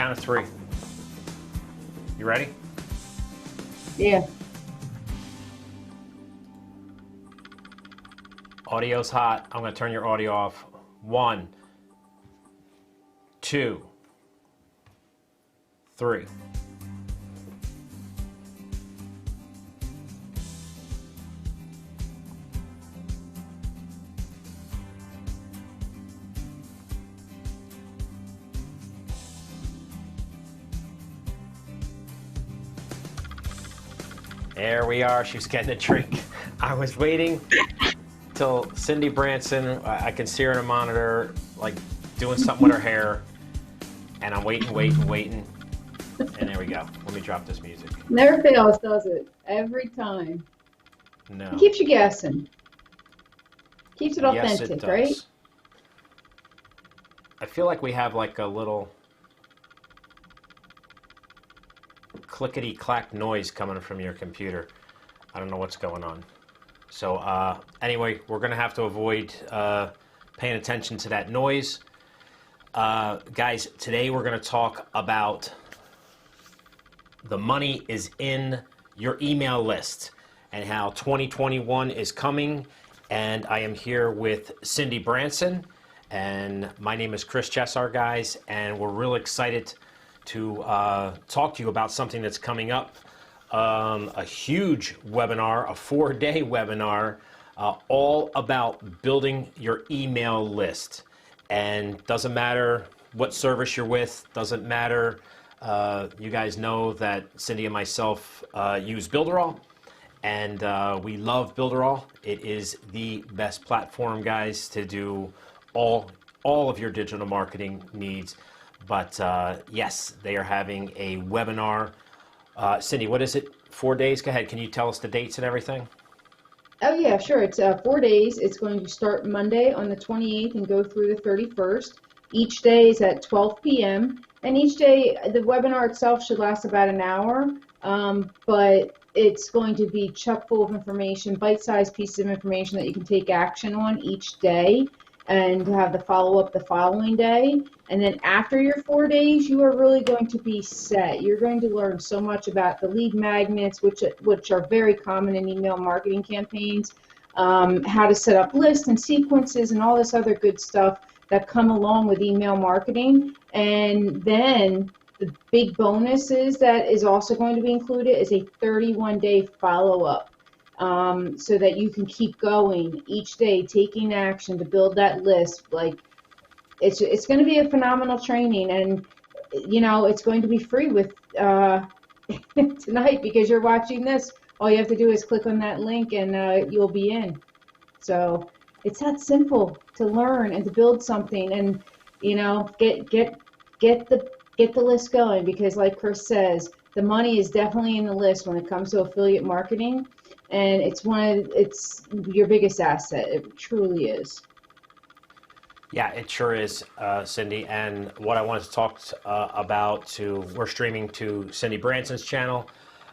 count of 3. You ready? Yeah. Audio's hot. I'm going to turn your audio off. 1, 2, 3. There we are. She's getting a drink. I was waiting till Cindy Branson, I can see her in a monitor, like doing something with her hair, and I'm waiting. And there we go. Let me drop this music. Never fails, does it? Every time. No. It keeps you guessing. Keeps it Yes, authentic, it does. right? I feel like we have like a little clickety-clack noise coming from your computer. I don't know what's going on. So anyway, we're going to have to avoid paying attention to that noise. Guys, today we're going to talk about the money is in your email list and how 2021 is coming. And I am here with Cindy Branson, and my name is Chris Chessar, guys, and we're real excited to talk to you about something that's coming up. A huge webinar, a 4-day webinar, all about building your email list. And doesn't matter what service you're with, doesn't matter. You guys know that Cindy and myself use Builderall, and we love Builderall. It is the best platform, guys, to do all of your digital marketing needs. But yes, they are having a webinar. Cindy, what is it? 4 days? Go ahead. Can you tell us the dates and everything? Oh, yeah, sure. It's 4 days. It's going to start Monday on the 28th and go through the 31st. Each day is at 12 p.m. And each day, the webinar itself should last about an hour, but it's going to be chock full of information, bite-sized pieces of information that you can take action on each day and have the follow-up the following day. And then after your 4 days, you are really going to be set. You're going to learn so much about the lead magnets, which are very common in email marketing campaigns, how to set up lists and sequences and all this other good stuff that come along with email marketing. And then the big bonuses that is also going to be included is a 31-day follow-up. So that you can keep going each day, taking action to build that list. Like it's going to be a phenomenal training, and you know it's going to be free with tonight because you're watching this. All you have to do is click on that link, and you'll be in. So it's that simple to learn and to build something, and you know get the list going, because like Chris says, the money is definitely in the list when it comes to affiliate marketing. And it's your biggest asset. It truly is. Yeah, it sure is, Cindy. And what I wanted to talk about we're streaming to Cindy Branson's channel.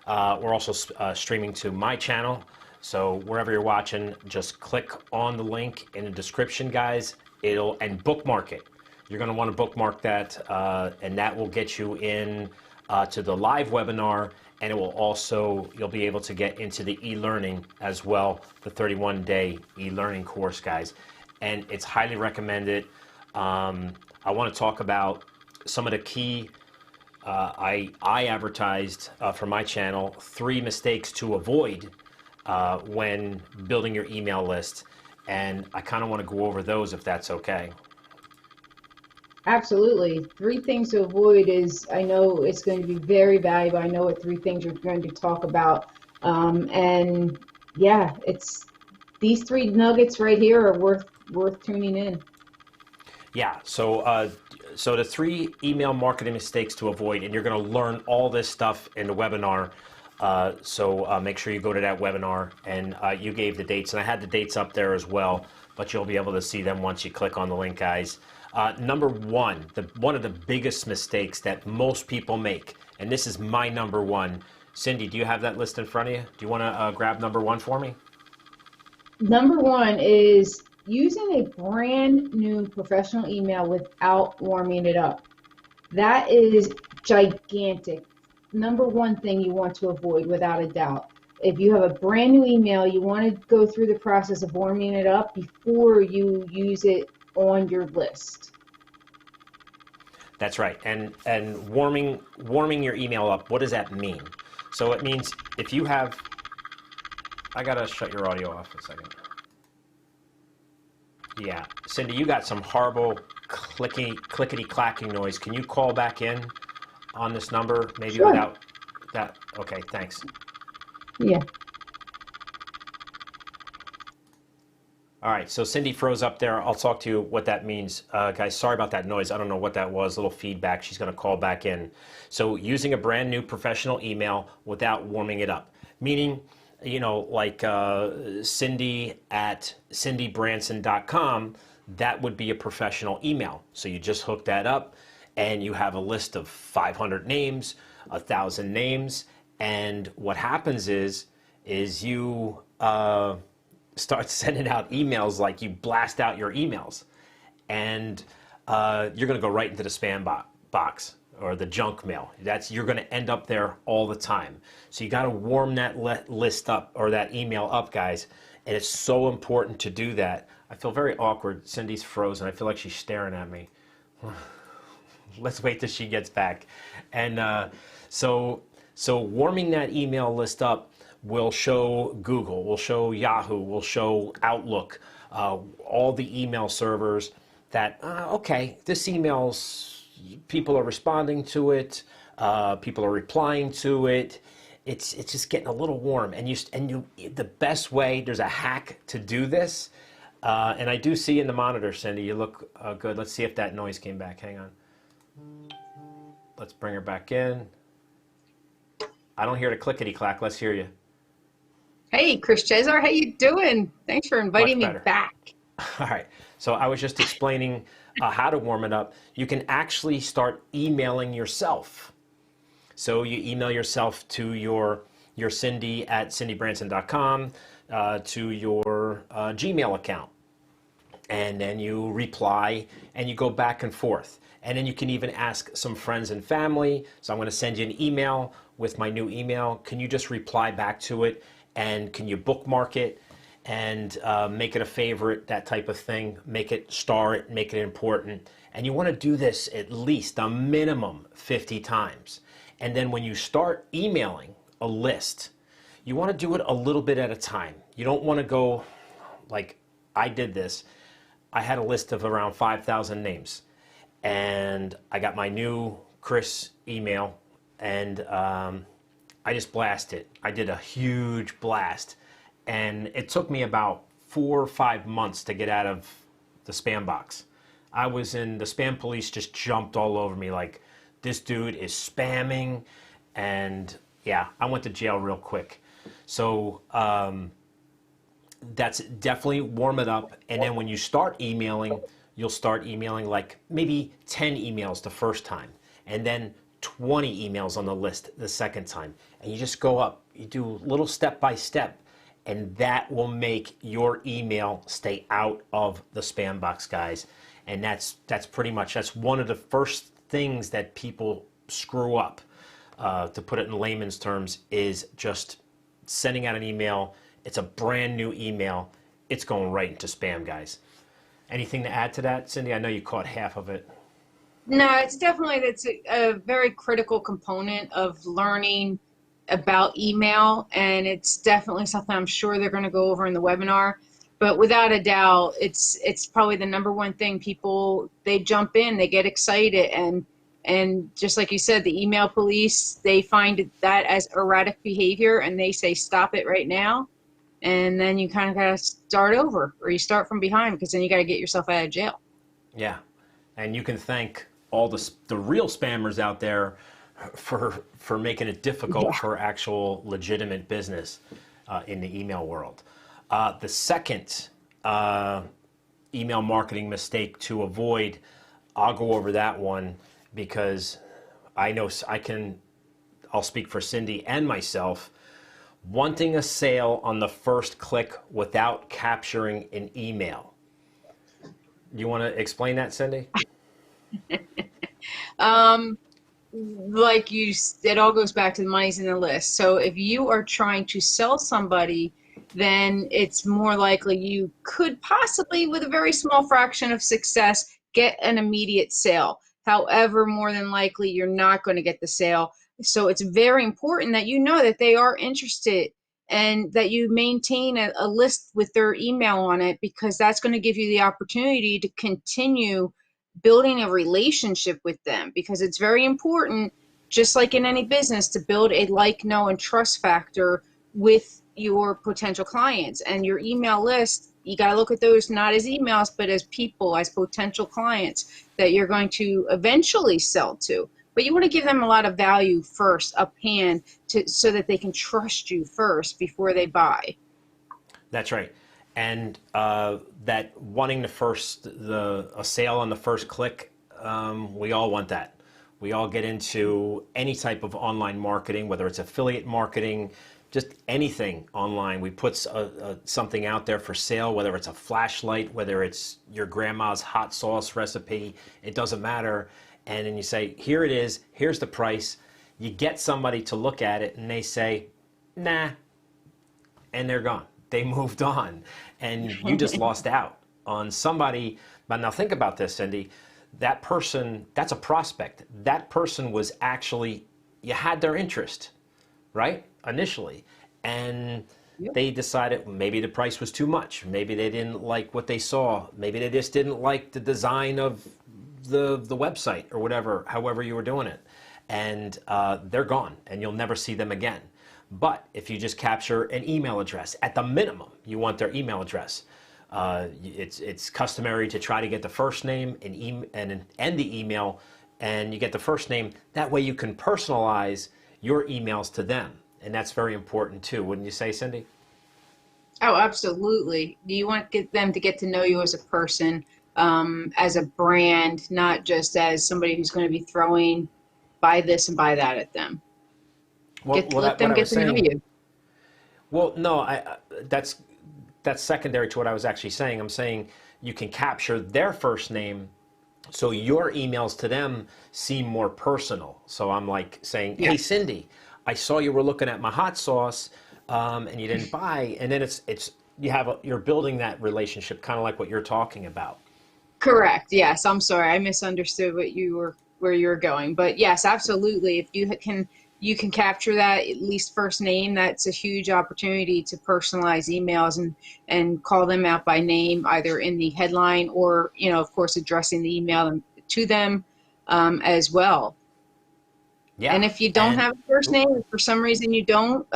We're also streaming to my channel. So wherever you're watching, just click on the link in the description, guys. And bookmark it. You're going to want to bookmark that, and that will get you in to the live webinar. And it will also, you'll be able to get into the e-learning as well, the 31-day e-learning course, guys. And it's highly recommended. I want to talk about some of the key, I advertised for my channel, 3 mistakes to avoid when building your email list. And I kind of want to go over those if that's okay. Absolutely. 3 things to avoid is, I know it's going to be very valuable. I know what 3 things you're going to talk about. And yeah, it's these 3 nuggets right here are worth tuning in. Yeah. So the 3 email marketing mistakes to avoid, and you're going to learn all this stuff in the webinar. So make sure you go to that webinar, and you gave the dates, and I had the dates up there as well, but you'll be able to see them once you click on the link, guys. Number 1, one of the biggest mistakes that most people make, and this is my number 1. Cindy, do you have that list in front of you? Do you want to grab number 1 for me? Number 1 is using a brand new professional email without warming it up. That is gigantic. Number one thing you want to avoid without a doubt. If you have a brand new email, you want to go through the process of warming it up before you use it on your list. That's right. And warming your email up, what does that mean? So it means if you have, I gotta shut your audio off a second. Yeah, Cindy, you got some horrible clickety clacking noise. Can you call back in on this number, maybe Sure. without that? Okay, thanks. Yeah. All right, so Cindy froze up there. I'll talk to you what that means. Guys, sorry about that noise. I don't know what that was, little feedback. She's gonna call back in. So using a brand new professional email without warming it up, meaning, you know, like Cindy at cindybranson.com, that would be a professional email. So you just hook that up and you have a list of 500 names, 1,000 names, and what happens is you start sending out emails, like you blast out your emails, and you're going to go right into the spam box or the junk mail. You're going to end up there all the time. So you got to warm that list up, or that email up, guys. And it's so important to do that. I feel very awkward. Cindy's frozen. I feel like she's staring at me. Let's wait till she gets back. And so warming that email list up will show Google, will show Yahoo, will show Outlook, all the email servers that, okay, this email's, people are responding to it, people are replying to it. It's just getting a little warm. And the best way, there's a hack to do this. And I do see in the monitor, Cindy, you look good. Let's see if that noise came back. Hang on. Let's bring her back in. I don't hear the clickety clack. Let's hear you. Hey, Chris Cesar, how you doing? Thanks for inviting me back. All right. So I was just explaining how to warm it up. You can actually start emailing yourself. So you email yourself to your Cindy at cindybranson.com, to your Gmail account. And then you reply and you go back and forth. And then you can even ask some friends and family. So I'm going to send you an email with my new email. Can you just reply back to it? And can you bookmark it and make it a favorite, that type of thing? Make it, star it, make it important. And you want to do this at least a minimum 50 times. And then when you start emailing a list, you want to do it a little bit at a time. You don't want to go like I did this. I had a list of around 5,000 names. And I got my new Chris email, and I just blasted. I did a huge blast. And it took me about 4 or 5 months to get out of the spam box. I was in, the spam police just jumped all over me like, this dude is spamming. And yeah, I went to jail real quick. So that's definitely warm it up. And then when you start emailing, you'll start emailing like maybe 10 emails the first time, and then 20 emails on the list the second time. And you just go up, you do little step by step, and that will make your email stay out of the spam box, guys. And that's pretty much, that's one of the first things that people screw up, to put it in layman's terms, is just sending out an email. It's a brand new email. It's going right into spam, guys. Anything to add to that, Cindy? I know you caught half of it. No, it's definitely, that's a very critical component of learning about email, and it's definitely something I'm sure they're going to go over in the webinar. But without a doubt, it's probably the number one thing. People, they jump in, they get excited, and just like you said, the email police, they find that as erratic behavior, and they say stop it right now. And then you kind of got to start over, or you start from behind, because then you got to get yourself out of jail. Yeah, and you can thank all the real spammers out there for making it difficult for actual legitimate business in the email world. The second email marketing mistake to avoid, I'll go over that one because I know I'll speak for Cindy and myself. Wanting a sale on the first click without capturing an email. You want to explain that, Cindy? Um, like it all goes back to the money's in the list. So if you are trying to sell somebody, then it's more likely you could possibly, with a very small fraction of success, get an immediate sale. However, more than likely, you're not going to get the sale. So it's very important that you know that they are interested and that you maintain a list with their email on it, because that's going to give you the opportunity to continue building a relationship with them, because it's very important, just like in any business, to build a like, know, and trust factor with your potential clients. And your email list, you got to look at those not as emails, but as people, as potential clients that you're going to eventually sell to. But you want to give them a lot of value first, up hand, so that they can trust you first before they buy. That's right. And that wanting a sale on the first click, we all want that. We all get into any type of online marketing, whether it's affiliate marketing, just anything online. We put something out there for sale, whether it's a flashlight, whether it's your grandma's hot sauce recipe, it doesn't matter. And then you say, here it is, here's the price. You get somebody to look at it and they say, nah, and they're gone. They moved on, and you just lost out on somebody. But now think about this, Cindy. That person, that's a prospect. That person was actually, you had their interest, right, initially. And they decided maybe the price was too much. Maybe they didn't like what they saw. Maybe they just didn't like the design of the website or whatever, however you were doing it. And they're gone, and you'll never see them again. But if you just capture an email address, at the minimum, you want their email address. It's customary to try to get the first name and the email, and you get the first name. That way you can personalize your emails to them. And that's very important too, wouldn't you say, Cindy? Oh, absolutely. You want them to get to know you as a person, as a brand, not just as somebody who's going to be throwing buy this and buy that at them. Let them get to know you. Well, no, that's secondary to what I was actually saying. I'm saying you can capture their first name, so your emails to them seem more personal. So I'm like saying, hey, Cindy, I saw you were looking at my hot sauce, and you didn't buy. And then you're building that relationship, kind of like what you're talking about. Correct. Yes. I'm sorry. I misunderstood where you were going. But yes, absolutely. If you can capture that at least first name, that's a huge opportunity to personalize emails and call them out by name, either in the headline or, of course, addressing the email to them as well. Yeah. And if you don't have a first name, if for some reason you don't,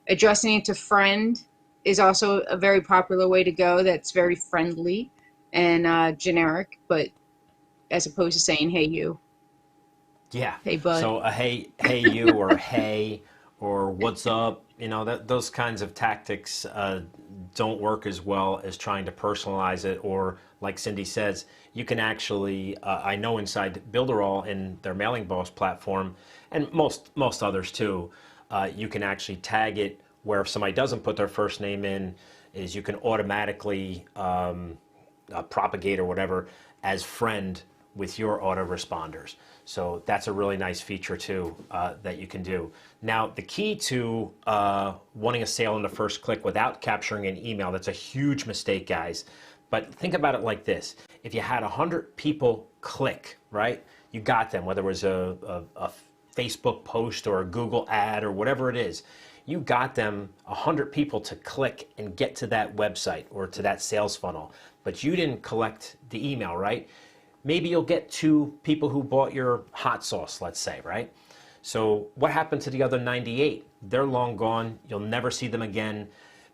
addressing it to friend is also a very popular way to go. That's very friendly and generic, but as opposed to saying, hey, you. Yeah. Hey, bud. So a hey you, or a hey, or what's up, those kinds of tactics don't work as well as trying to personalize it. Or like Cindy says, you can actually, I know inside Builderall in their Mailing Boss platform, and most others too, you can actually tag it where if somebody doesn't put their first name in, is you can automatically propagate or whatever as friend with your autoresponders. So that's a really nice feature too that you can do. Now, the key to wanting a sale in the first click without capturing an email, that's a huge mistake, guys. But think about it like this. If you had 100 people click, right? You got them, whether it was a Facebook post or a Google ad or whatever it is. You got them 100 people to click and get to that website or to that sales funnel, but you didn't collect the email, right? Maybe you'll get 2 people who bought your hot sauce, let's say, right? So what happened to the other 98? They're long gone. You'll never see them again.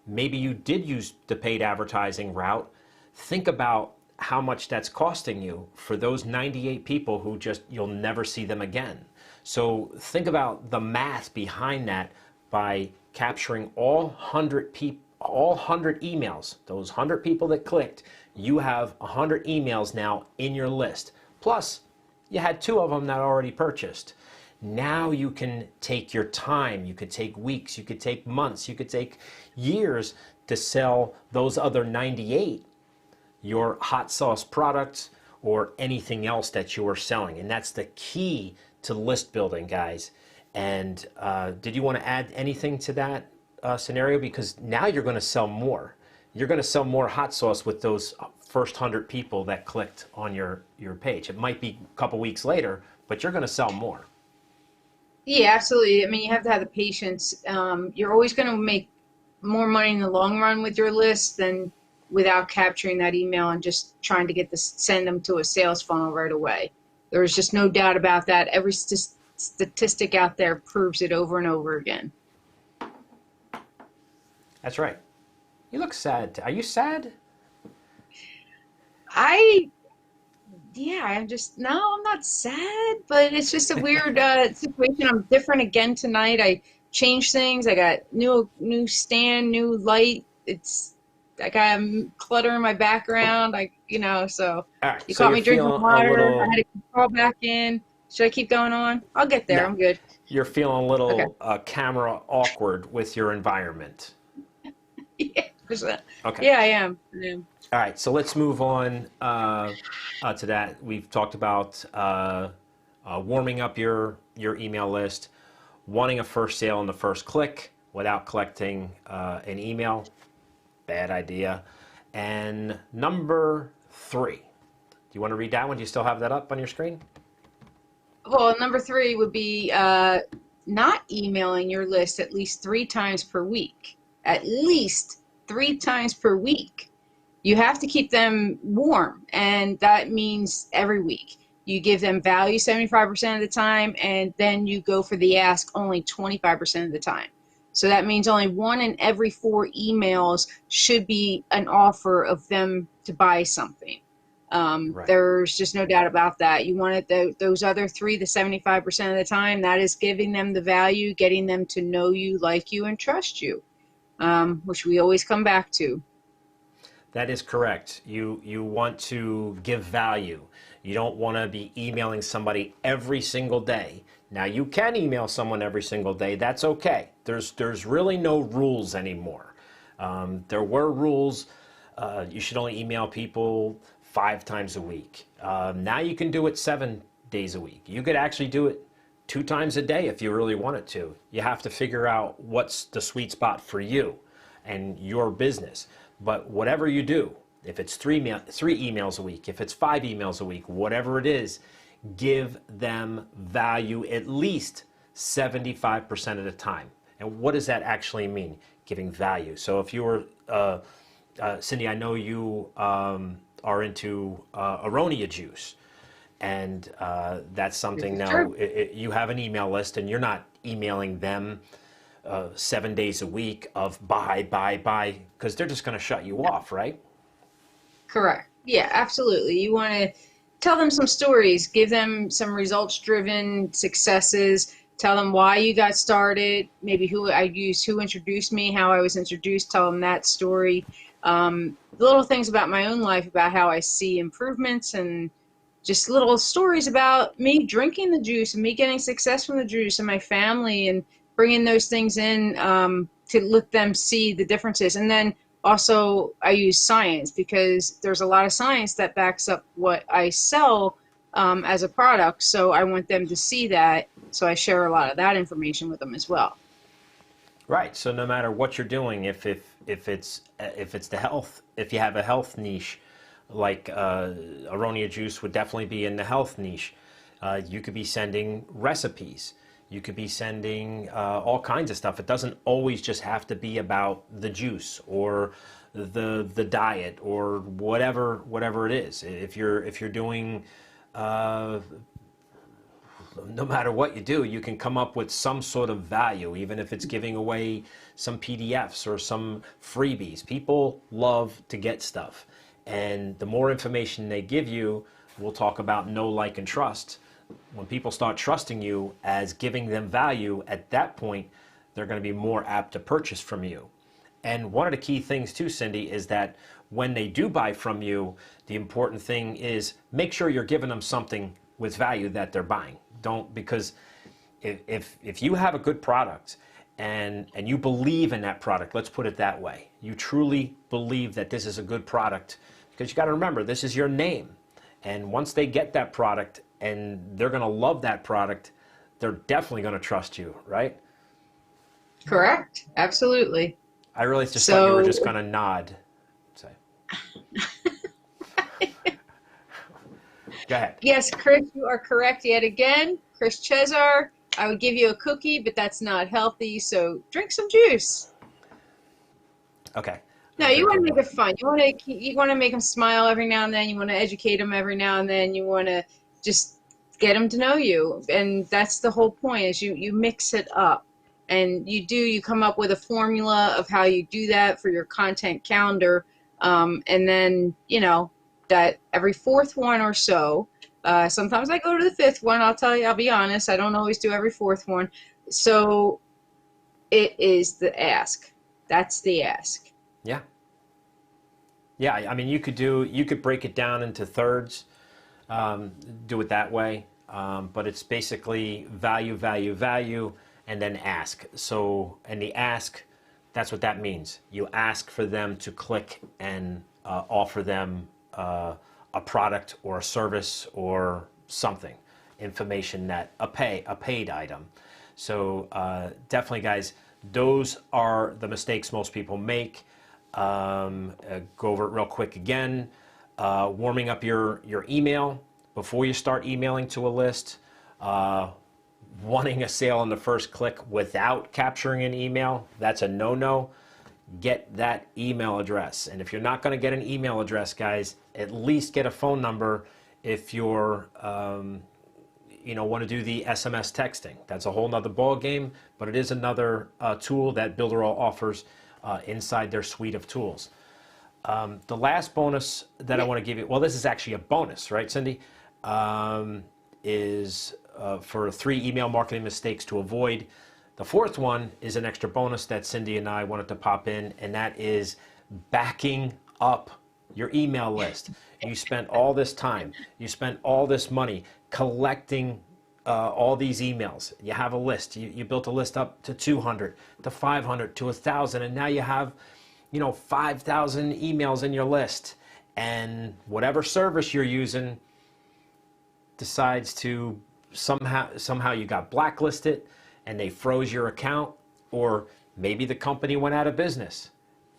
Maybe you did use the paid advertising route. Think about how much that's costing you for those 98 people who you'll never see them again. So think about the math behind that by capturing all 100 emails, those 100 people that clicked. You have 100 emails now in your list. Plus, you had 2 of them that already purchased. Now you can take your time. You could take weeks, you could take months, you could take years to sell those other 98 your hot sauce products or anything else that you are selling. And that's the key to list building, guys. And did you want to add anything to that scenario? Because now you're going to sell more. You're going to sell more hot sauce with those first 100 people that clicked on your page. It might be a couple weeks later, but you're going to sell more. Yeah, absolutely. I mean, you have to have the patience. You're always going to make more money in the long run with your list than without capturing that email and just trying to send them to a sales funnel right away. There's just no doubt about that. Every statistic out there proves it over and over again. That's right. You look sad. Are you sad? No, I'm not sad, but it's just a weird situation. I'm different again tonight. I changed things. I got new stand, new light. I got clutter in my background. So All right, you so caught me you're drinking feeling water. I had to crawl back in. Should I keep going on? I'll get there. No. I'm good. You're feeling a little Okay. camera awkward with your environment. Yeah. Okay. Yeah, I am. All right, so let's move on to that. We've talked about warming up your email list, wanting a first sale on the first click without collecting an email. Bad idea. And number 3. Do you want to read that one? Do you still have that up on your screen? Well, number 3 would be not emailing your list at least 3 times per week. At least 3 times per week. You have to keep them warm, and that means every week. You give them value 75% of the time, and then you go for the ask only 25% of the time. So that means only 1 in every 4 emails should be an offer of them to buy something. Right. There's just no doubt about that. You want it those other 3, the 75% of the time, that is giving them the value, getting them to know you, like you, and trust you, which we always come back to. That is correct. You want to give value. You don't want to be emailing somebody every single day. Now, you can email someone every single day. That's okay. There's really no rules anymore. There were rules. You should only email people 5 times a week. Now you can do it 7 days a week. You could actually do it 2 times a day if you really wanted to. You have to figure out what's the sweet spot for you and your business. But whatever you do, if it's 3 emails a week, if it's 5 emails a week, whatever it is, give them value at least 75% of the time. And what does that actually mean, giving value? So if you were, Cindy, I know you are into aronia juice, and that's something now, you have an email list and you're not emailing them 7 days a week of buy, because they're just going to shut you off, right? Correct. Yeah, absolutely. You want to tell them some stories, give them some results-driven successes, tell them why you got started, maybe who introduced me, how I was introduced, tell them that story. Little things about my own life, about how I see improvements, and just little stories about me drinking the juice and me getting success from the juice and my family, and bringing those things in to let them see the differences. And then also I use science, because there's a lot of science that backs up what I sell as a product. So I want them to see that. So I share a lot of that information with them as well. Right. So no matter what you're doing, if it's the health, if you have a health niche, like aronia juice would definitely be in the health niche. You could be sending recipes. You could be sending all kinds of stuff. It doesn't always just have to be about the juice or the diet or whatever it is. If you're doing, no matter what you do, you can come up with some sort of value, even if it's giving away some PDFs or some freebies. People love to get stuff, and the more information they give you, we'll talk about know, like, and trust. When people start trusting you as giving them value, at that point, they're going to be more apt to purchase from you. And one of the key things too, Cindy, is that when they do buy from you, the important thing is make sure you're giving them something with value that they're buying. Because if you have a good product and you believe in that product, let's put it that way, you truly believe that this is a good product, because you got to remember, this is your name. And once they get that product and they're going to love that product, they're definitely going to trust you, right? Correct. Absolutely. I really just thought you were just going to nod. Say. Go ahead. Yes, Chris, you are correct yet again. Chris Chezar, I would give you a cookie, but that's not healthy, so drink some juice. Okay. No, you want to make it fun. You want to make them smile every now and then. You want to educate them every now and then. You want to just get them to know you, and that's the whole point. Is you mix it up, and you come up with a formula of how you do that for your content calendar, and then that every fourth one or so. Sometimes I go to the fifth one. I'll be honest. I don't always do every fourth one. So it is the ask. That's the ask. Yeah. Yeah, I mean, you could break it down into thirds, do it that way, but it's basically value, value, value, and then ask. So, and the ask, that's what that means. You ask for them to click and offer them a product or a service or something, information that a paid item. So definitely, guys, those are the mistakes most people make. Go over it real quick again. Warming up your email before you start emailing to a list. Wanting a sale on the first click without capturing an email, that's a no-no. Get that email address. And if you're not going to get an email address, guys, at least get a phone number if you're want to do the SMS texting. That's a whole nother ball game, but it is another tool that Builderall offers inside their suite of tools. The last bonus that I want to give you, well, this is actually a bonus, right, Cindy? Is for 3 email marketing mistakes to avoid. The fourth one is an extra bonus that Cindy and I wanted to pop in, and that is backing up your email list. You spent all this time, you spent all this money collecting all these emails. You have a list. You built a list up to 200, to 500, to 1,000, and now you have 5,000 emails in your list. And whatever service you're using decides to somehow you got blacklisted and they froze your account, or maybe the company went out of business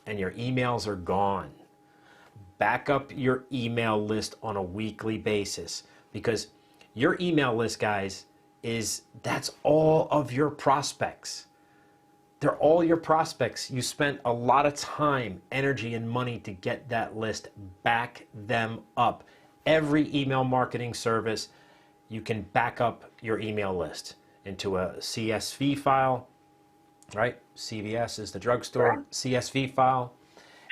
and your emails are gone. Back up your email list on a weekly basis, because your email list, guys, that's all of your prospects. They're all your prospects. You spent a lot of time, energy, and money to get that list. Back them up. Every email marketing service, you can back up your email list into a CSV file, right? CVS is the drugstore, CSV file,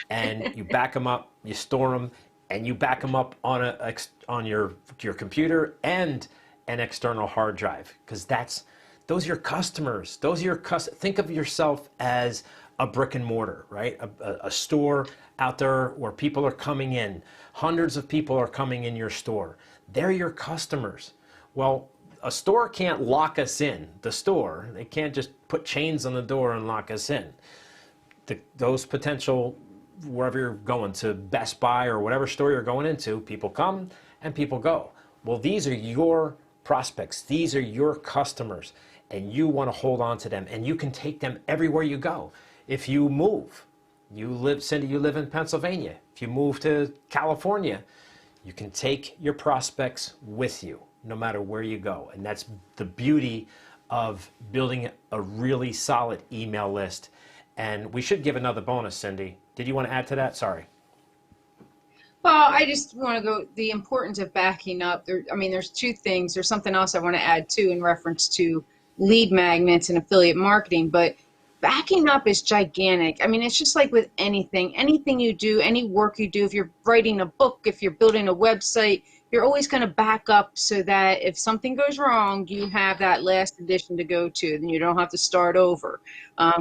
and you back them up, you store them, and you back them up on your computer and an external hard drive, because those are your customers. Think of yourself as a brick and mortar, right? A store out there where people are coming in. Hundreds of people are coming in your store. They're your customers. Well, a store can't lock us in. They can't just put chains on the door and lock us in. Those potential, wherever you're going to, Best Buy or whatever store you're going into, people come and people go. Well, these are your prospects. These are your customers, and you want to hold on to them, and you can take them everywhere you go. If you move, Cindy, you live in Pennsylvania. If you move to California, you can take your prospects with you no matter where you go. And that's the beauty of building a really solid email list. And we should give another bonus, Cindy. Did you want to add to that? Sorry. Well, I just want to go the importance of backing up. There's 2 things. There's something else I want to add too in reference to lead magnets and affiliate marketing, but backing up is gigantic. It's just like with anything you do, any work you do, if you're writing a book, if you're building a website, you're always going to back up so that if something goes wrong, you have that last edition to go to, then you don't have to start over.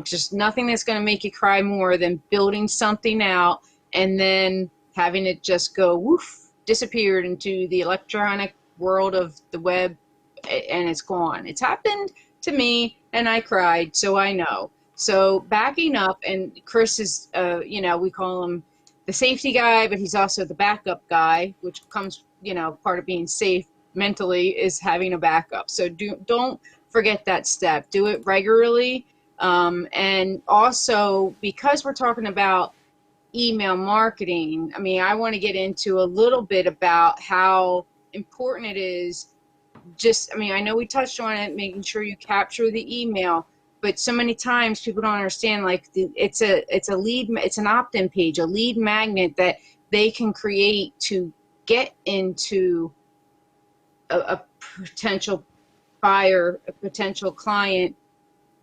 Just nothing that's going to make you cry more than building something out and then having it just go woof, disappeared into the electronic world of the web, and it's gone. It's happened to me, and I cried, so I know. So backing up, and Chris is, we call him the safety guy, but he's also the backup guy, which comes, part of being safe mentally is having a backup. So don't forget that step. Do it regularly. And also, because we're talking about email marketing, I mean, I want to get into a little bit about how important it is. I know we touched on it, making sure you capture the email, but so many times people don't understand, like it's an opt-in page, a lead magnet that they can create to get into a potential buyer, a potential client,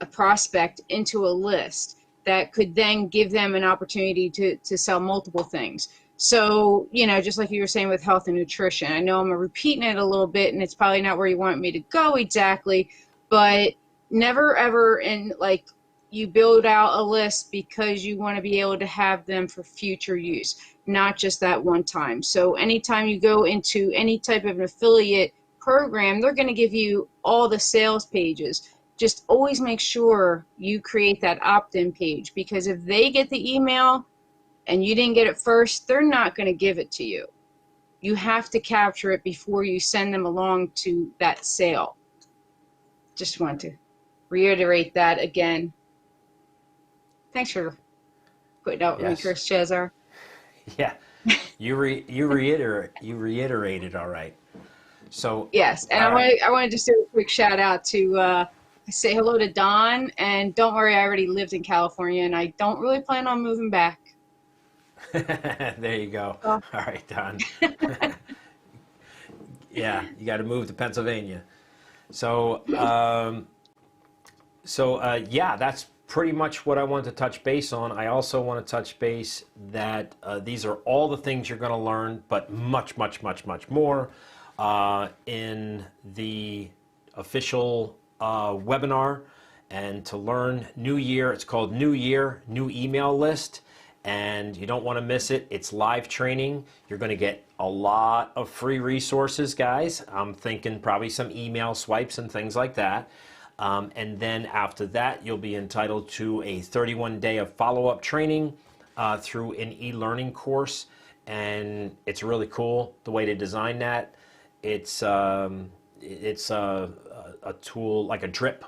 a prospect into a list that could then give them an opportunity to sell multiple things. So, just like you were saying with health and nutrition, I know I'm repeating it a little bit and it's probably not where you want me to go exactly, but never ever you build out a list because you want to be able to have them for future use, not just that one time. So anytime you go into any type of an affiliate program, they're going to give you all the sales pages. Just always make sure you create that opt-in page, because if they get the email and you didn't get it first, they're not going to give it to you. You have to capture it before you send them along to that sale. Just want to reiterate that again. Thanks for putting out with me, Chris Chezar. Yeah, you reiterated all right. So yes, and I want to just do a quick shout out to say hello to Don, and don't worry, I already lived in California and I don't really plan on moving back. There you go. Oh. All right, Don. Yeah, you got to move to Pennsylvania. So, yeah, that's pretty much what I wanted to touch base on. I also want to touch base that these are all the things you're going to learn, but much, much, much, much more in the official webinar. And to learn New Year, it's called New Year, New Email List. And you don't want to miss it. It's live training. You're going to get a lot of free resources, guys. I'm thinking probably some email swipes and things like that. And then after that, you'll be entitled to a 31-day of follow-up training through an e-learning course. And it's really cool the way they design that. It's a tool like a drip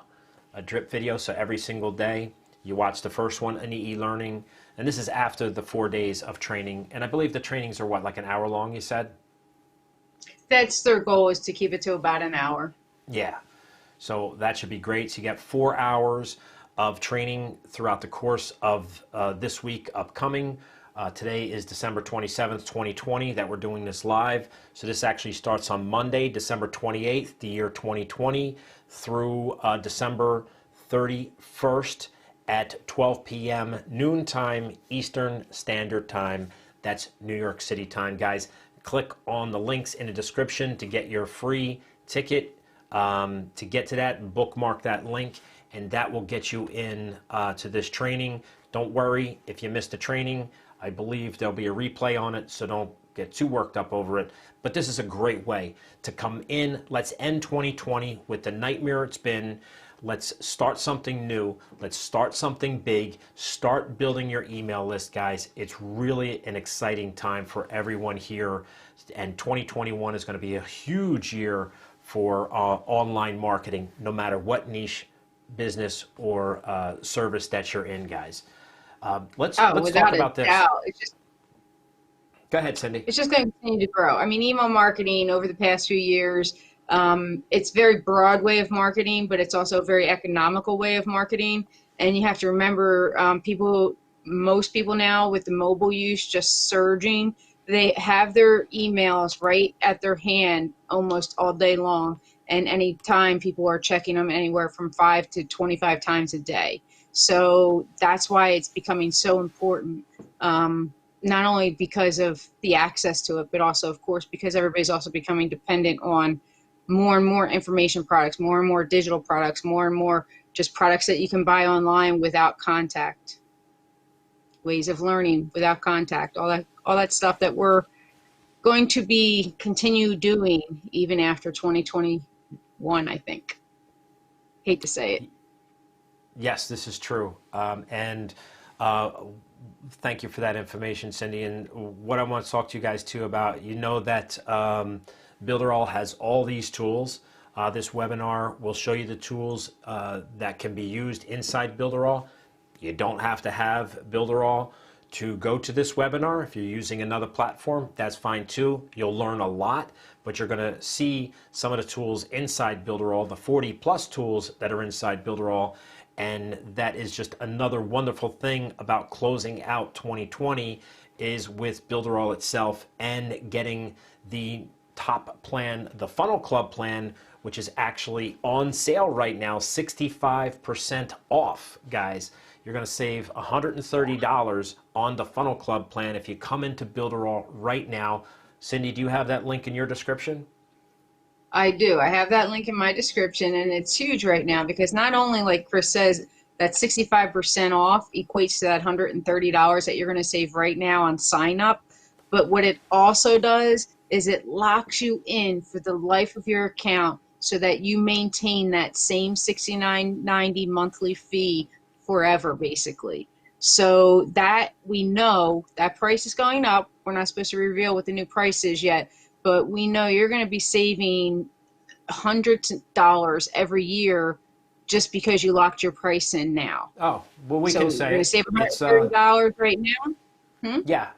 video. So every single day you watch the first one in the e-learning. And this is after the 4 days of training. And I believe the trainings are what, like an hour long, you said? That's their goal, is to keep it to about an hour. Yeah. So that should be great. So you get 4 hours of training throughout the course of this week upcoming. Today is December 27th, 2020 that we're doing this live. So this actually starts on Monday, December 28th, the year 2020, through December 31st at 12 p.m. noontime Eastern Standard Time. That's New York City time, guys. Click on the links in the description to get your free ticket. To get to that, and bookmark that link, and that will get you in to this training. Don't worry if you missed the training. I believe there'll be a replay on it, so don't get too worked up over it. But this is a great way to come in. Let's end 2020 with the nightmare it's been. Let's start something new. Let's start something big. Start building your email list, guys. It's really an exciting time for everyone here. And 2021 is going to be a huge year for online marketing, no matter what niche business or service that you're in, guys. Let's talk about this. Go ahead, Cindy. It's just going to continue to grow. I mean, email marketing over the past few years, it's a very broad way of marketing, but it's also a very economical way of marketing. And you have to remember, most people now with the mobile use just surging, they have their emails right at their hand almost all day long. And anytime people are checking them anywhere from 5 to 25 times a day. So that's why it's becoming so important. Not only because of the access to it, but also, of course, because everybody's also becoming dependent on more and more information products, more and more digital products, more and more just products that you can buy online without contact, ways of learning without contact, all that stuff that we're going to be continue doing even after 2021, I think. Hate to say it. Yes, this is true. And Thank you for that information, Cindy. And what I want to talk to you guys too about, you know that Builderall has all these tools. This webinar will show you the tools that can be used inside Builderall. You don't have to have Builderall to go to this webinar. If you're using another platform, that's fine too. You'll learn a lot, but you're going to see some of the tools inside Builderall, the 40 plus tools that are inside Builderall. And that is just another wonderful thing about closing out 2020 is with Builderall itself and getting the top plan, the Funnel Club plan, which is actually on sale right now, 65% off, guys. You're going to save $130 on the Funnel Club plan if you come into Builderall right now. Cindy, do you have that link in your description? I do. I have that link in my description, and it's huge right now because not only, like Chris says, that 65% off equates to that $130 that you're going to save right now on sign up, but what it also does is it locks you in for the life of your account so that you maintain that same $69.90 monthly fee forever, basically. So that we know that price is going up. We're not supposed to reveal what the new price is yet, but we know you're going to be saving hundreds of dollars every year just because you locked your price in now. Oh, well, we can say you're going to save $130 right now. Yeah,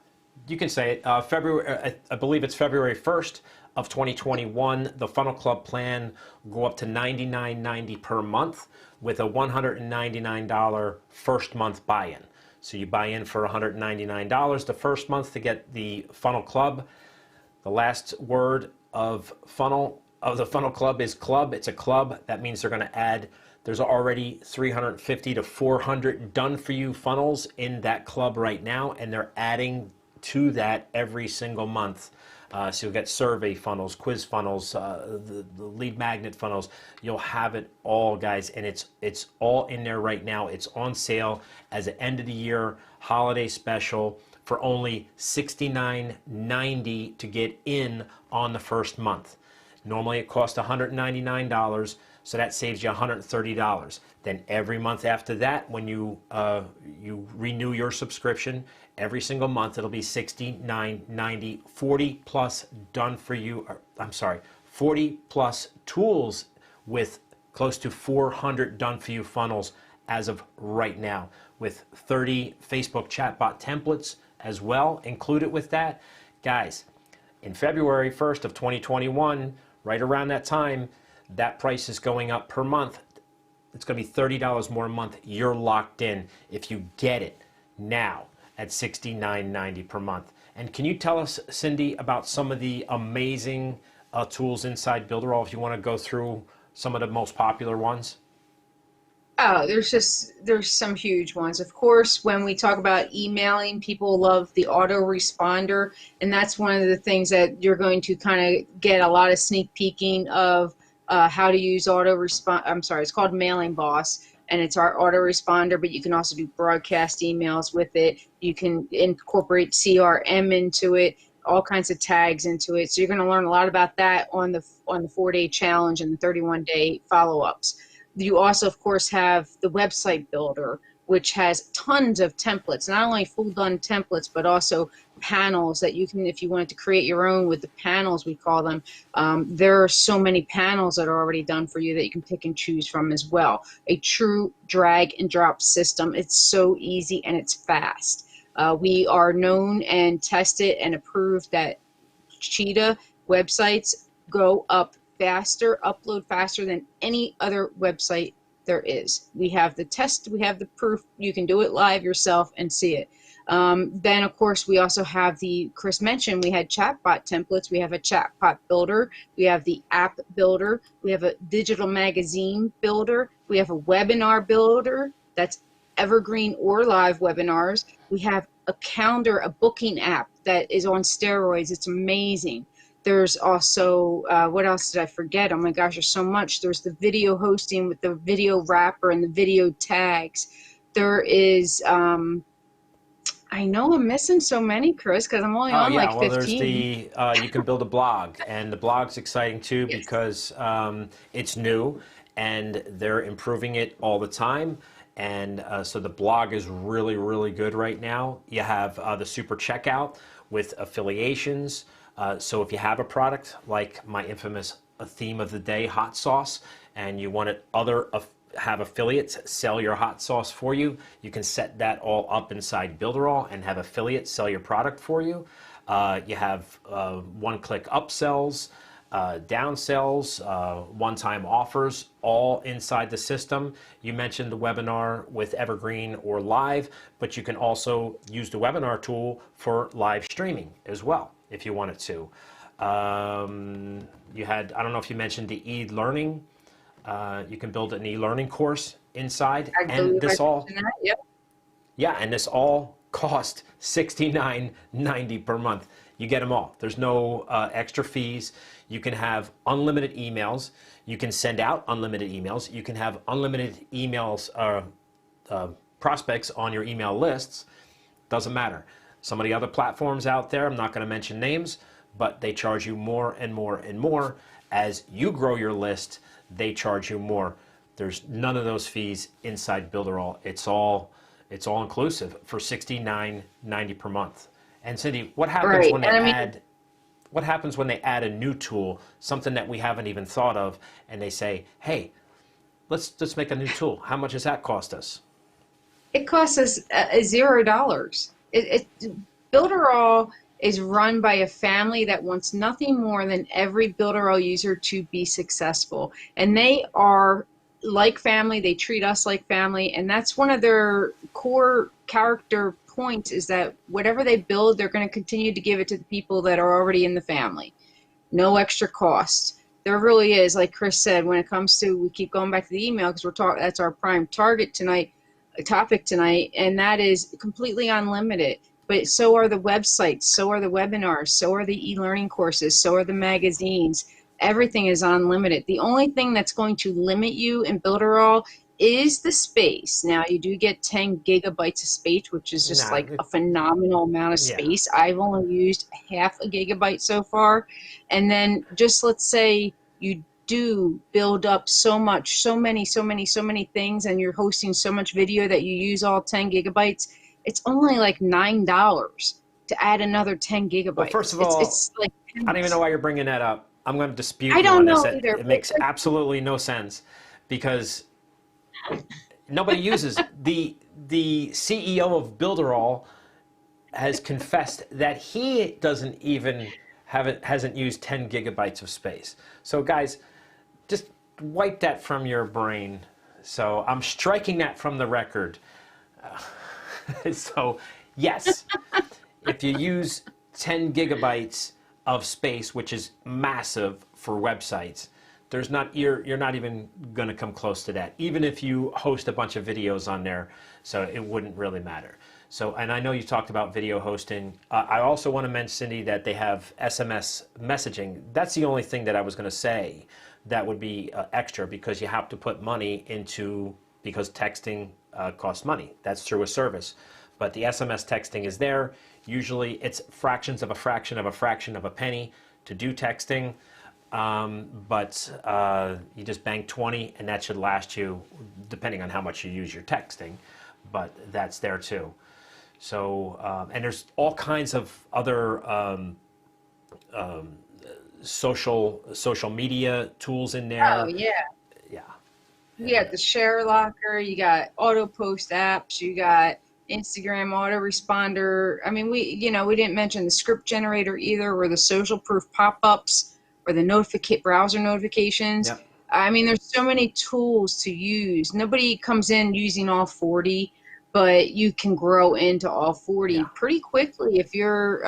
you can say it. February, I believe it's February 1st of 2021. The Funnel Club plan will go up to $99.90 per month with a $199 first month buy-in. So you buy in for $199 the first month to get the Funnel Club. The last word of the Funnel Club is club. It's a club. That means they're going to add, there's already 350 to 400 done for you funnels in that club right now, and they're adding to that every single month. So you'll get survey funnels, quiz funnels, the lead magnet funnels. You'll have it all, guys, and it's all in there right now. It's on sale as an end of the year holiday special for only $69.90 to get in on the first month. Normally it costs $199, so that saves you $130. Then every month after that, when you renew your subscription, every single month it'll be $69.90, 40 plus done for you. I'm sorry, 40 plus tools with close to 400 done for you funnels as of right now, with 30 Facebook chatbot templates as well included with that. Guys, in February 1st of 2021, right around that time, that price is going up per month. It's going to be $30 more a month. You're locked in if you get it now at $69.90 per month. And can you tell us, Cindy, about some of the amazing tools inside Builderall, if you want to go through some of the most popular ones? Oh, there's some huge ones. Of course, when we talk about emailing, people love the autoresponder, and that's one of the things that you're going to kind of get a lot of sneak peeking of how to use autorespond. I'm sorry, it's called Mailing Boss, and it's our autoresponder, but you can also do broadcast emails with it. You can incorporate CRM into it, all kinds of tags into it. So you're going to learn a lot about that on the 4-day challenge and the 31-day follow-ups. You also, of course, have the website builder, which has tons of templates, not only full done templates, but also panels that you can, if you wanted to create your own with the panels, we call them. There are so many panels that are already done for you that you can pick and choose from as well. A true drag and drop system. It's so easy and it's fast. We are known and tested and approved that Cheetah websites go up faster, upload faster than any other website there is. We have the test, we have the proof. You can do it live yourself and see it. Then, of course, we also have Chris mentioned, we had chatbot templates. We have a chatbot builder. We have the app builder. We have a digital magazine builder. We have a webinar builder that's evergreen or live webinars. We have a calendar, a booking app that is on steroids. It's amazing. There's also, what else did I forget? Oh my gosh, there's so much. There's the video hosting with the video wrapper and the video tags. There is, I know I'm missing so many, Chris, because I'm only on like 15. Well, there's the, you can build a blog, and the blog's exciting too because it's new and they're improving it all the time. And so the blog is really, really good right now. You have the super checkout with affiliations. So if you have a product like my infamous theme of the day, hot sauce, and you want have affiliates sell your hot sauce for you, you can set that all up inside Builderall and have affiliates sell your product for you. You have one-click upsells, downsells, one-time offers, all inside the system. You mentioned the webinar with Evergreen or Live, but you can also use the webinar tool for live streaming as well, if you wanted to. You had, I don't know if you mentioned the e-learning. You can build an e-learning course inside, and this all, yep. yeah, and this all cost $69.90 per month. You get them all. There's no extra fees. You can have unlimited emails. You can send out unlimited emails. You can have unlimited emails, prospects on your email lists. Doesn't matter. Some of the other platforms out there, I'm not going to mention names, but they charge you more and more and more. As you grow your list, they charge you more. There's none of those fees inside Builderall. It's all inclusive for $69.90 per month. And Cindy, what happens when they add? What happens when they add a new tool, something that we haven't even thought of, and they say, "Hey, let's make a new tool. How much does that cost us?" It costs us $0. Builderall is run by a family that wants nothing more than every Builderall user to be successful, and they are like family. They treat us like family, and that's one of their core character points, is that whatever they build, they're going to continue to give it to the people that are already in the family. No extra cost. There really is, like Chris said, when it comes to, we keep going back to the email because that's our prime topic tonight, and that is completely unlimited. But so are the websites, so are the webinars, so are the e-learning courses, so are the magazines. Everything is unlimited. The only thing that's going to limit you in Builderall is the space. Now, you do get 10 gigabytes of space, which is just like a phenomenal amount of space. Yeah. I've only used half a gigabyte so far. And then just let's say you do build up so many things, and you're hosting so much video that you use all 10 gigabytes. It's only like $9 to add another 10 gigabytes. Well, first of all, it's like, I don't even know why you're bringing that up. I'm going to dispute you on this. It makes absolutely no sense, because nobody uses the CEO of Builderall has confessed that he hasn't used 10 gigabytes of space. So guys, just wipe that from your brain. So I'm striking that from the record. So yes, if you use 10 gigabytes of space, which is massive for websites, you're not even going to come close to that, even if you host a bunch of videos on there. So it wouldn't really matter. So, and I know you talked about video hosting. I also want to mention, Cindy, that they have SMS messaging. That's the only thing that I was going to say that would be extra, because you have to put money into, because texting costs money. That's through a service. But the SMS texting is there. Usually it's fractions of a fraction of a fraction of a penny to do texting. But you just bank 20, and that should last you, depending on how much you use your texting, but that's there too. So, and there's all kinds of other social media tools in there. Oh, yeah. Yeah. You got the share locker, you got auto post apps, you got Instagram autoresponder. I mean, we didn't mention the script generator either, or the social proof pop-ups, or the browser notifications. Yep. I mean, there's so many tools to use. Nobody comes in using all 40, but you can grow into all 40 pretty quickly if you're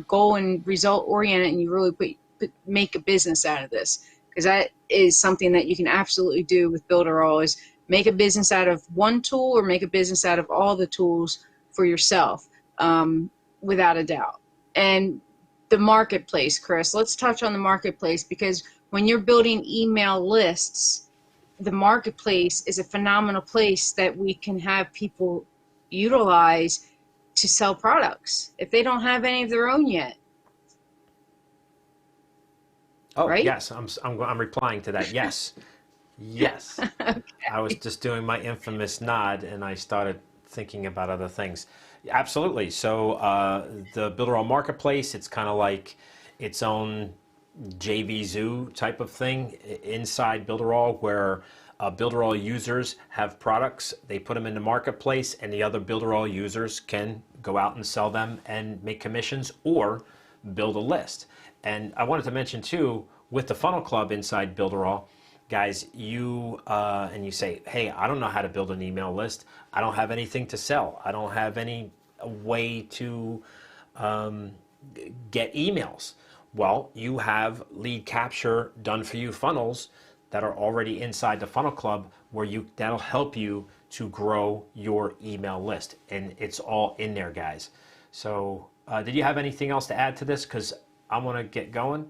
goal and result oriented, and you really make a business out of this. Because that is something that you can absolutely do with Builderall, is make a business out of one tool, or make a business out of all the tools for yourself, without a doubt. And the marketplace, Chris, let's touch on the marketplace, because when you're building email lists, the marketplace is a phenomenal place that we can have people utilize to sell products if they don't have any of their own yet. Oh, right? Yes, I'm replying to that. Yes, Yes. I was just doing my infamous nod and I started thinking about other things. Absolutely. So the Builderall Marketplace, it's kind of like its own JV Zoo type of thing inside Builderall, where Builderall users have products, they put them in the marketplace, and the other Builderall users can go out and sell them and make commissions or build a list. And I wanted to mention too, with the Funnel Club inside Builderall, guys, you and you say, hey, I don't know how to build an email list. I don't have anything to sell. I don't have any way to get emails. Well, you have lead capture done for you funnels that are already inside the Funnel Club, where that'll help you to grow your email list, and it's all in there, guys. So did you have anything else to add to this? Because I want to get going.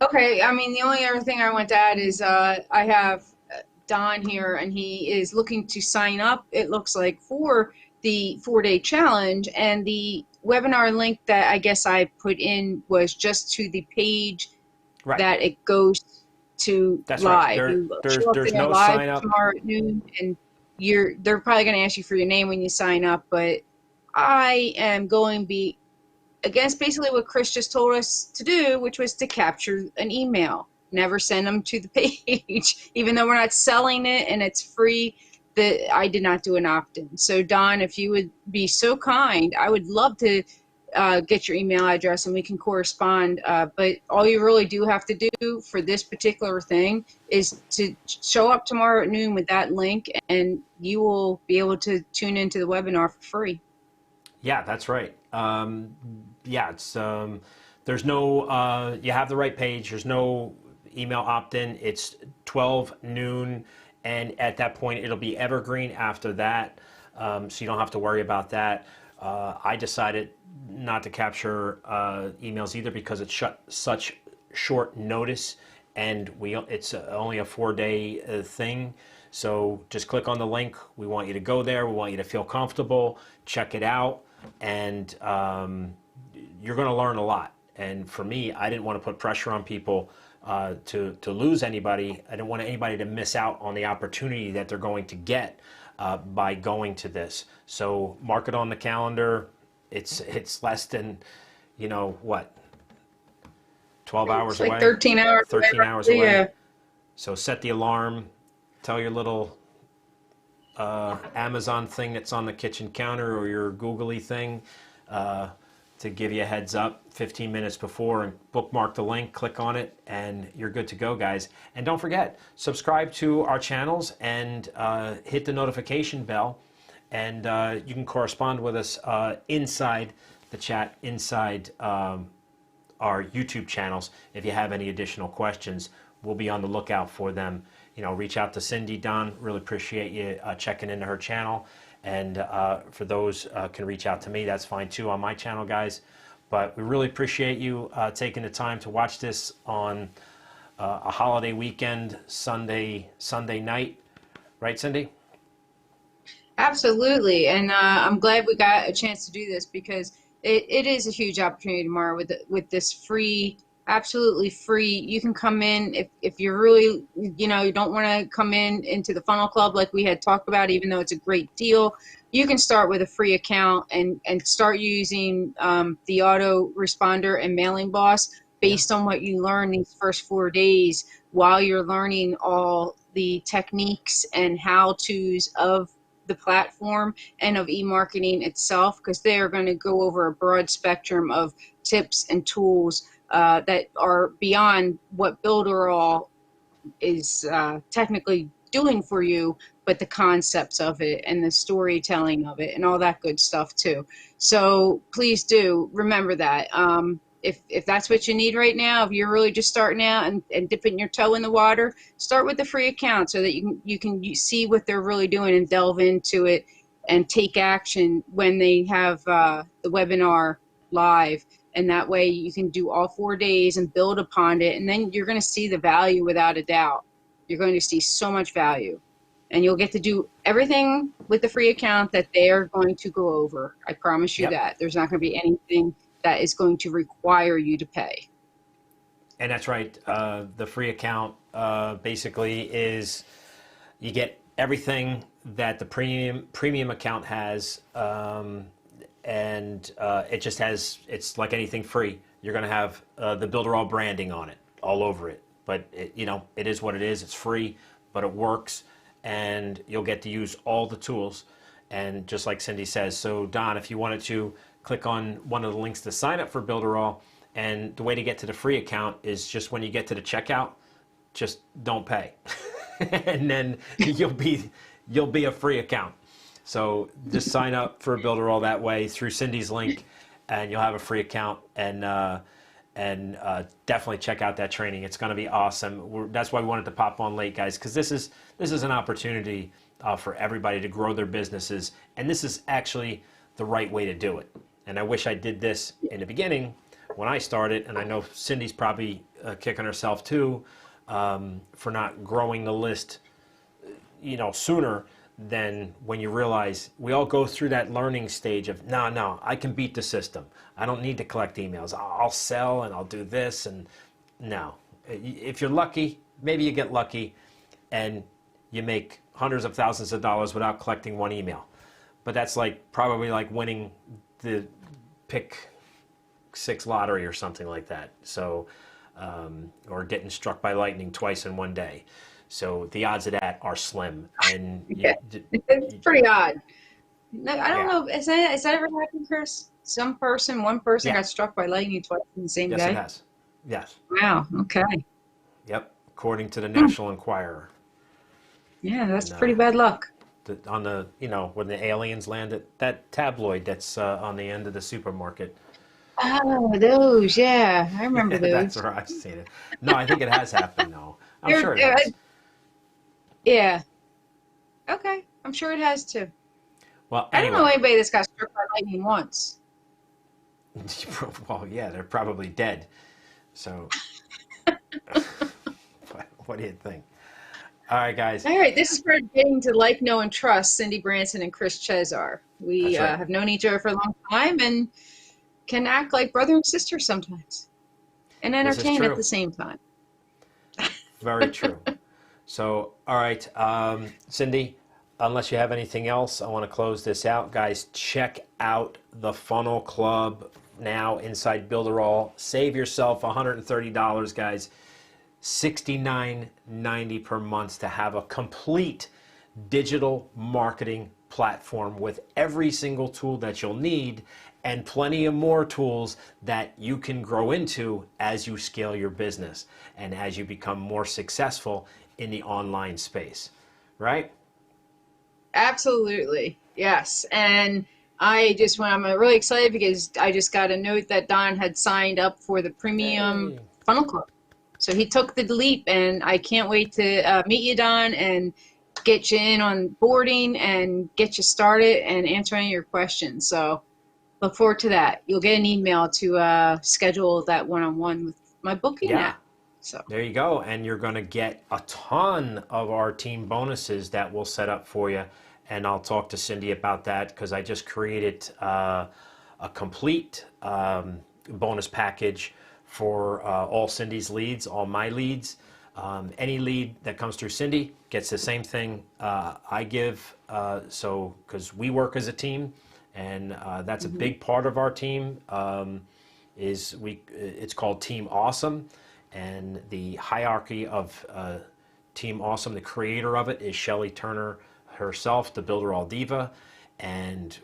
Okay, I mean, the only other thing I want to add is I have Don here, and he is looking to sign up, it looks like, for the 4-day challenge. And the webinar link that I guess I put in was just to the page Right. that it goes to. That's live. right. There's There no live sign up. tomorrow at noon, and they're probably going to ask you for your name when you sign up, but I am going to be against basically what Chris just told us to do, which was to capture an email. Never send them to the page, even though we're not selling it and it's free. I did not do an opt-in. So Don, if you would be so kind, I would love to get your email address and we can correspond. But all you really do have to do for this particular thing is to show up tomorrow at noon with that link, and you will be able to tune into the webinar for free. Yeah, that's right. Yeah, it's there's no you have the right page. There's no email opt-in. It's 12 noon, and at that point it'll be evergreen after that, so you don't have to worry about that. I decided not to capture emails either because it's such short notice, and it's only a 4-day thing. So just click on the link. We want you to go there. We want you to feel comfortable, check it out, and you're going to learn a lot. And for me, I didn't want to put pressure on people to lose anybody. I didn't want anybody to miss out on the opportunity that they're going to get by going to this. So mark it on the calendar. It's less than, what, 12 hours like away? 13 hours 13 away. hours away. Yeah. So set the alarm. Tell your little Amazon thing that's on the kitchen counter, or your googly thing, to give you a heads up 15 minutes before, and bookmark the link, click on it, and you're good to go, guys. And don't forget, subscribe to our channels and hit the notification bell, and you can correspond with us inside the chat, inside our YouTube channels. If you have any additional questions, we'll be on the lookout for them. Reach out to Cindy. Don, really appreciate you checking into her channel. And for those can reach out to me, that's fine too on my channel, guys. But we really appreciate you taking the time to watch this on a holiday weekend, Sunday night. Right, Cindy? Absolutely. And I'm glad we got a chance to do this, because it is a huge opportunity tomorrow with this free, absolutely free. You can come in if you're really, you don't want to come into the Funnel Club like we had talked about, even though it's a great deal. You can start with a free account and start using the autoresponder and Mailing Boss based on what you learn these first 4 days, while you're learning all the techniques and how-tos of the platform and of e-marketing itself, because they are going to go over a broad spectrum of tips and tools that are beyond what Builderall is technically doing for you, but the concepts of it and the storytelling of it and all that good stuff too. So please do remember that. If that's what you need right now, if you're really just starting out and dipping your toe in the water, start with the free account so that you can see what they're really doing and delve into it and take action when they have the webinar live. And that way you can do all 4 days and build upon it. And then you're going to see the value without a doubt. You're going to see so much value. And you'll get to do everything with the free account that they're going to go over. I promise you that. There's not going to be anything that is going to require you to pay. And that's right. The free account basically is you get everything that the premium account has, and it just has. It's like anything free. You're going to have the Builderall branding on it, all over it. But it is what it is. It's free, but it works, and you'll get to use all the tools. And just like Cindy says, so Don, if you wanted to click on one of the links to sign up for Builderall, and the way to get to the free account is just when you get to the checkout, just don't pay, and then you'll be a free account. So just sign up for Builderall that way through Cindy's link, and you'll have a free account. And definitely check out that training. It's going to be awesome. That's why we wanted to pop on late, guys, because this is an opportunity for everybody to grow their businesses, and this is actually the right way to do it. And I wish I did this in the beginning when I started, and I know Cindy's probably kicking herself too for not growing the list, sooner than when you realize we all go through that learning stage of no, I can beat the system. I don't need to collect emails. I'll sell and I'll do this. And no, if you're lucky, maybe you get lucky and you make hundreds of thousands of dollars without collecting one email. But that's probably like winning the pick 6 lottery or something like that. So, or getting struck by lightning twice in one day. So the odds of that are slim. And it's pretty odd. No, I don't know. Has that ever happened, Chris? One person got struck by lightning twice in the same day? Yes, it has. Yes. Wow. Okay. Yep. According to the National Enquirer. Yeah, that's pretty bad luck. On the, when the aliens landed, that tabloid that's on the end of the supermarket. Oh, those, yeah. I remember those. That's where I've seen it. No, I think it has happened, though. I'm sure it has. Yeah. Okay. I'm sure it has, too. Well, anyway. I don't know anybody that's got struck by lightning once. Well, yeah, they're probably dead. So, what do you think? All right, guys. All right, this is for getting to like, know, and trust Cindy Branson and Chris Chezar. We have known each other for a long time and can act like brother and sister sometimes and entertain at the same time. Very true. So, all right, Cindy, unless you have anything else, I want to close this out. Guys, check out the Funnel Club now inside Builderall. Save yourself $130, guys. $69.90 per month to have a complete digital marketing platform with every single tool that you'll need and plenty of more tools that you can grow into as you scale your business and as you become more successful in the online space, right? Absolutely, yes. And I'm really excited because I just got a note that Don had signed up for the premium Funnel Club. So he took the leap, and I can't wait to meet you, Don, and get you in on boarding and get you started and answer any of your questions. So look forward to that. You'll get an email to schedule that one-on-one with my booking app. So there you go. And you're going to get a ton of our team bonuses that we'll set up for you. And I'll talk to Cindy about that because I just created a complete bonus package for all Cindy's leads, all my leads. Any lead that comes through Cindy gets the same thing I give. So because we work as a team, and that's a big part of our team. It's called Team Awesome, and the hierarchy of Team Awesome, the creator of it is Shelley Turner herself, the Builderall diva, and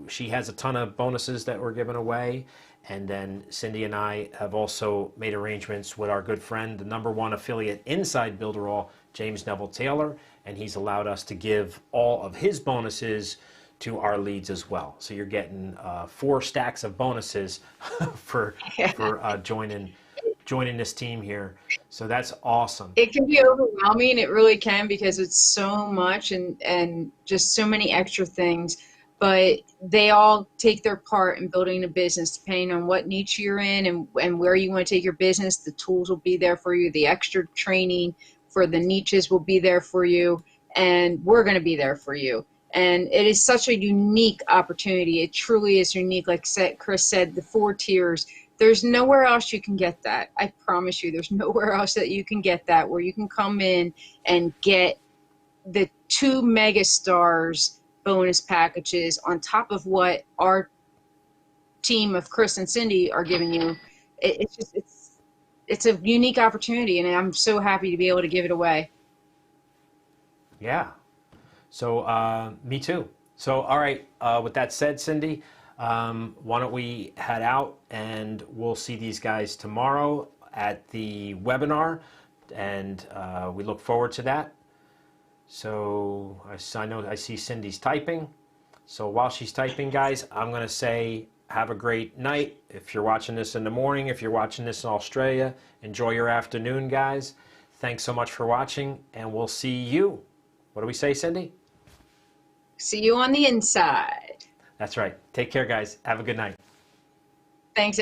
she has a ton of bonuses that we're giving away. And then Cindy and I have also made arrangements with our good friend, the #1 affiliate inside Builderall, James Neville Taylor, and he's allowed us to give all of his bonuses to our leads as well. So you're getting 4 stacks of bonuses for joining this team here. So that's awesome. It can be overwhelming. It really can, because it's so much and just so many extra things. But they all take their part in building a business, depending on what niche you're in and where you want to take your business. The tools will be there for you. The extra training for the niches will be there for you. And we're going to be there for you. And it is such a unique opportunity. It truly is unique. Like Chris said, the 4 tiers, There's nowhere else you can get that. I promise you, there's nowhere else that you can get that, where you can come in and get the 2 megastars bonus packages on top of what our team of Chris and Cindy are giving you. It's a unique opportunity, and I'm so happy to be able to give it away. Yeah. So me too. So all right. With that said, Cindy, why don't we head out, and we'll see these guys tomorrow at the webinar, and we look forward to that. So I know I see Cindy's typing. So while she's typing, guys, I'm going to say have a great night. If you're watching this in the morning, if you're watching this in Australia, enjoy your afternoon, guys. Thanks so much for watching, and we'll see you. What do we say, Cindy? See you on the inside. That's right. Take care, guys. Have a good night. Thanks.